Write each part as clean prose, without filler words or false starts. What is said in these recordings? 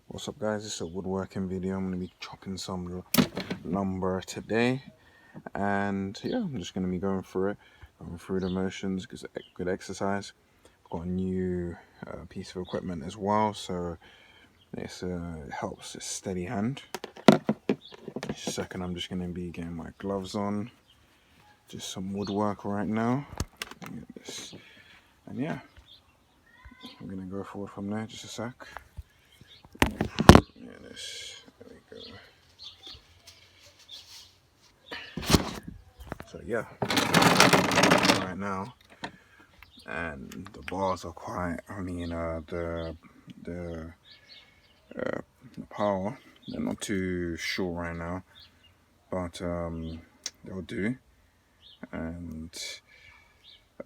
What's up guys, it's a woodworking video. I'm going to be chopping some lumber today, and yeah, I'm just going to be going through the motions because it's good exercise. I've got a new piece of equipment as well, so it helps a steady hand. Just a second, I'm just going to be getting my gloves on, just some woodwork right now, and yeah, I'm going to go forward from there. Just a sec. Yeah, there we go. So yeah, right now, and the bars are quite, the power, they're not too sure right now, but they'll do. And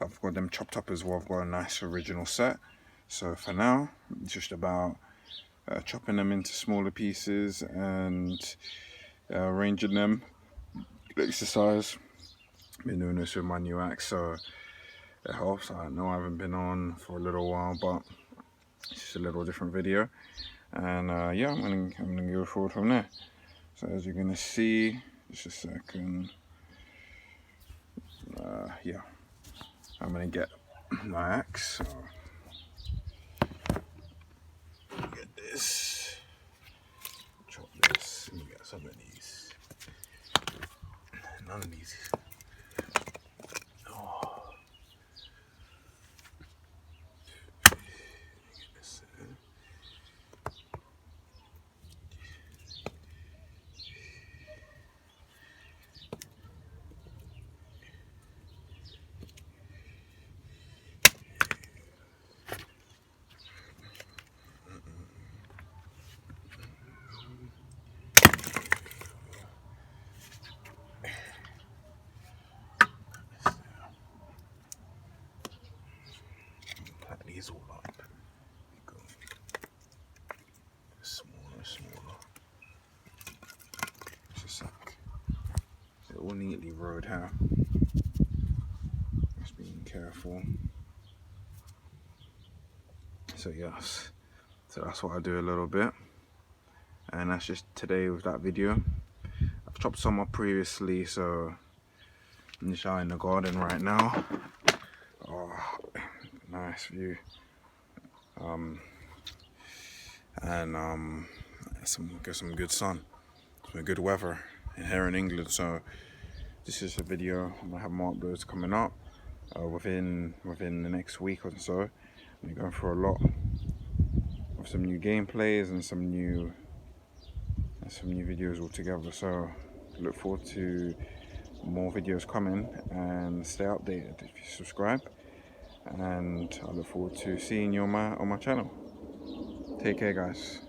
I've got them chopped up as well. I've got a nice original set, so for now it's just about chopping them into smaller pieces and arranging them. Exercise. Been doing this with my new axe, so it helps. I know I haven't been on for a little while, but it's just a little different video, and yeah, I'm gonna go forward from there. So as you're gonna see, just a second, yeah, I'm gonna get my axe. So get this, chop this, and get some of these. None of these. Oh. Get this. Pack these all up. Go. Smaller. Just a sec. They're all neatly rowed here. Just being careful. So yes, so that's what I do a little bit, and that's just today with that video. I've chopped some up previously, so I'm just out in the garden right now. Oh, nice view. Some good sun, some good weather here in England. So this is a video. I'm gonna have more uploads coming up within the next week or so. I'm going through a lot of some new gameplays and some new videos altogether. So look forward to more videos coming, and stay updated if you subscribe. And I look forward to seeing you on my channel. Take care, guys.